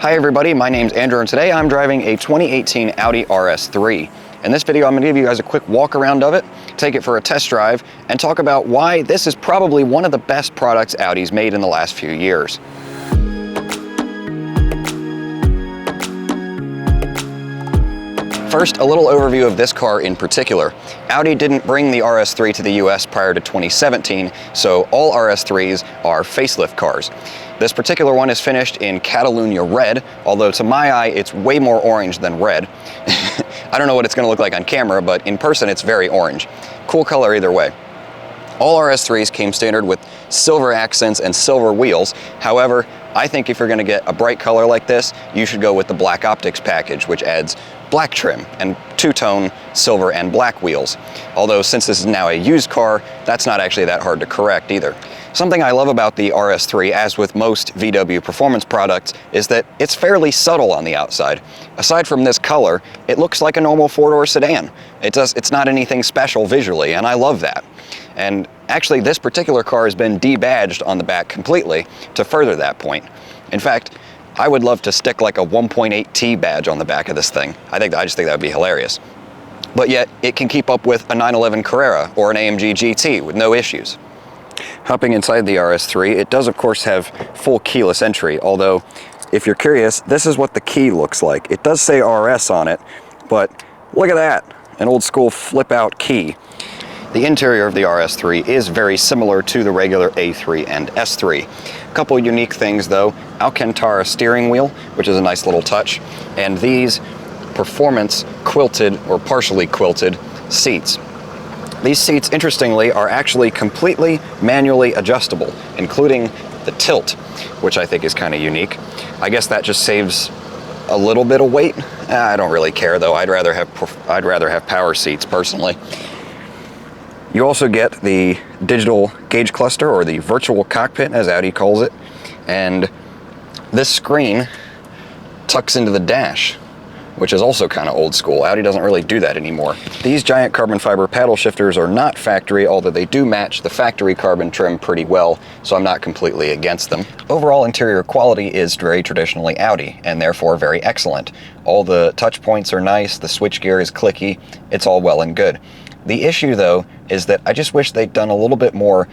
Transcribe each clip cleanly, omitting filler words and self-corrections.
Hi everybody, my name's Andrew and today I'm driving a 2018 Audi RS3. In this video I'm going to give you guys a quick walk around of it, take it for a test drive, and talk about why this is probably one of the best products Audi's made in the last few years. First, a little overview of this car in particular. Audi didn't bring the RS3 to the US prior to 2017, so all RS3s are facelift cars. This particular one is finished in Catalunya red, although to my eye it's way more orange than red. I don't know what it's going to look like on camera, but in person it's very orange. Cool color either way. All RS3s came standard with silver accents and silver wheels. However, I think if you're going to get a bright color like this, you should go with the black optics package, which adds black trim and two-tone silver and black wheels. Although since this is now a used car, that's not actually that hard to correct either. Something I love about the RS3, as with most VW performance products, is that it's fairly subtle on the outside. Aside from this color, it looks like a normal four-door sedan. It's not anything special visually, and I love that. And actually, this particular car has been debadged on the back completely to further that point. In fact, I would love to stick like a 1.8T badge on the back of this thing. I just think that would be hilarious. But yet, it can keep up with a 911 Carrera or an AMG GT with no issues. Hopping inside the RS3, it does of course have full keyless entry, although if you're curious, this is what the key looks like. It does say RS on it, but look at that, an old school flip out key. The interior of the RS3 is very similar to the regular A3 and S3. A couple unique things though: Alcantara steering wheel, which is a nice little touch, and these performance quilted or partially quilted seats. These seats, interestingly, are actually completely manually adjustable, including the tilt, which I think is kind of unique. I guess that just saves a little bit of weight. I don't really care though. I'd rather have power seats personally. You also get the digital gauge cluster, or the virtual cockpit as Audi calls it, and this screen tucks into the dash, which is also kind of old school. Audi doesn't really do that anymore. These giant carbon fiber paddle shifters are not factory, although they do match the factory carbon trim pretty well, so I'm not completely against them. Overall interior quality is very traditionally Audi, and therefore very excellent. All the touch points are nice, the switchgear is clicky, it's all well and good. The issue though is that I just wish they'd done a little bit more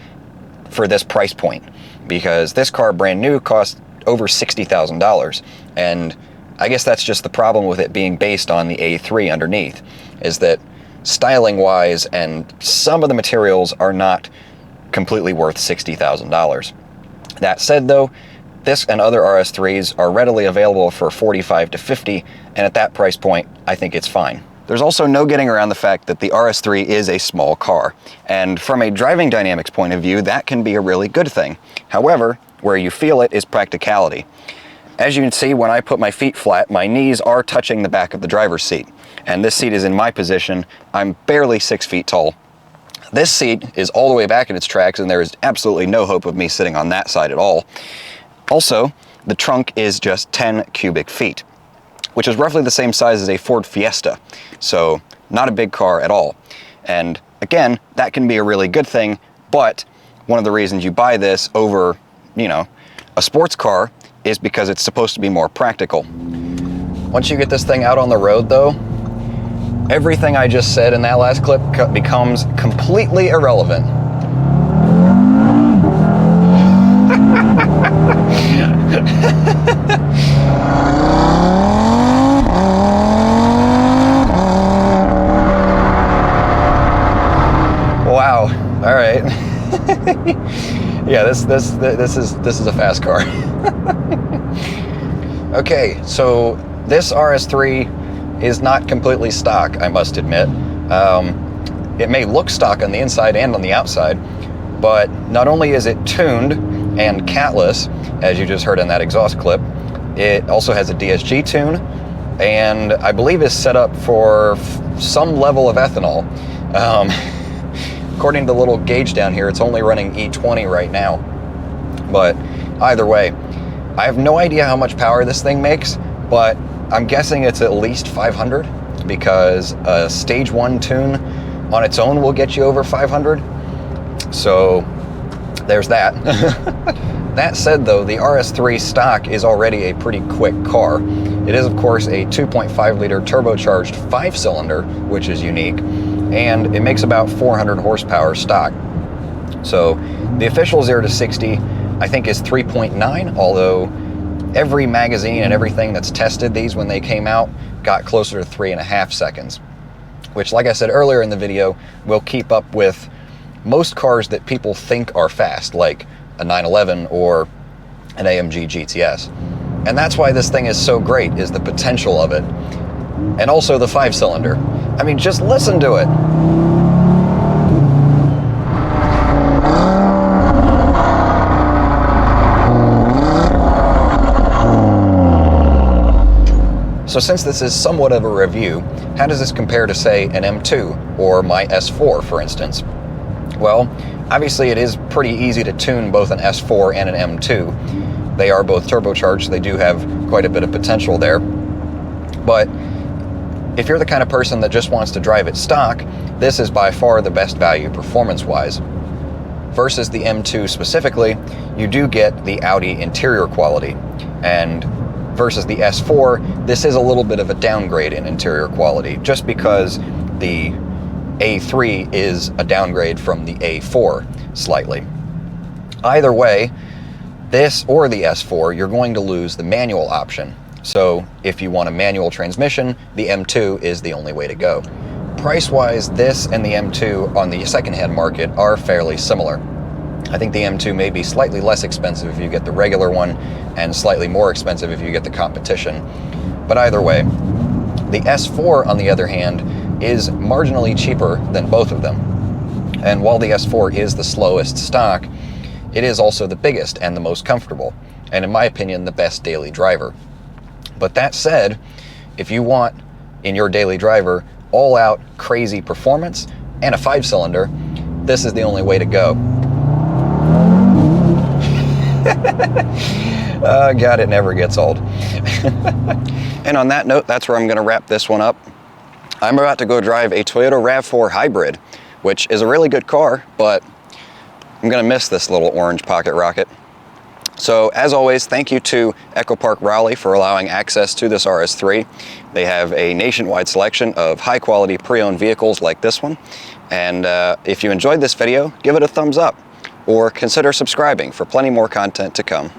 for this price point, because this car brand new cost over $60,000, and I guess that's just the problem with it being based on the A3 underneath, is that styling wise and some of the materials are not completely worth $60,000. That said though, this and other RS3s are readily available for $45 to $50, and at that price point, I think it's fine. There's also no getting around the fact that the RS3 is a small car, and from a driving dynamics point of view, that can be a really good thing. However, where you feel it is practicality. As you can see, when I put my feet flat, my knees are touching the back of the driver's seat, and this seat is in my position. I'm barely 6 feet tall. This seat is all the way back in its tracks, and there is absolutely no hope of me sitting on that side at all. Also, the trunk is just 10 cubic feet, which is roughly the same size as a Ford Fiesta, so not a big car at all. And again, that can be a really good thing, but one of the reasons you buy this over, a sports car is because it's supposed to be more practical. Once you get this thing out on the road though, everything I just said in that last clip becomes completely irrelevant. Wow, all right. Yeah, this is a fast car. Okay, so this RS3 is not completely stock, I must admit. It may look stock on the inside and on the outside, but not only is it tuned and catless, as you just heard in that exhaust clip, it also has a DSG tune, and I believe is set up for some level of ethanol. According to the little gauge down here, it's only running E20 right now. But either way, I have no idea how much power this thing makes, but I'm guessing it's at least 500, because a stage 1 tune on its own will get you over 500. So there's that. That said though, the RS3 stock is already a pretty quick car. It is of course a 2.5 liter turbocharged 5-cylinder, which is unique, and it makes about 400 horsepower stock. So the official 0 to 60 I think is 3.9, although every magazine and everything that's tested these when they came out got closer to 3.5 seconds, which, like I said earlier in the video, will keep up with most cars that people think are fast, like a 911 or an AMG GTS. And that's why this thing is so great, is the potential of it. And also the 5-cylinder. I mean, just listen to it. So since this is somewhat of a review, how does this compare to, say, an M2 or my S4, for instance? Well, obviously it is pretty easy to tune both an S4 and an M2. They are both turbocharged, so they do have quite a bit of potential there. But if you're the kind of person that just wants to drive it stock, this is by far the best value performance-wise. Versus the M2 specifically, you do get the Audi interior quality, and versus the S4, this is a little bit of a downgrade in interior quality, just because the A3 is a downgrade from the A4 slightly. Either way, this or the S4, you're going to lose the manual option. So if you want a manual transmission, the M2 is the only way to go. Price-wise, this and the M2 on the secondhand market are fairly similar. I think the M2 may be slightly less expensive if you get the regular one, and slightly more expensive if you get the competition. But either way, the S4, on the other hand, is marginally cheaper than both of them. And while the S4 is the slowest stock, it is also the biggest and the most comfortable, and in my opinion, the best daily driver. But that said, if you want, in your daily driver, all-out crazy performance and a 5-cylinder, this is the only way to go. God, it never gets old. And on that note, that's where I'm going to wrap this one up. I'm about to go drive a Toyota RAV4 Hybrid, which is a really good car, but I'm going to miss this little orange pocket rocket. So, as always, thank you to Echo Park Raleigh for allowing access to this RS3. They have a nationwide selection of high-quality pre-owned vehicles like this one. And if you enjoyed this video, give it a thumbs up, or consider subscribing for plenty more content to come.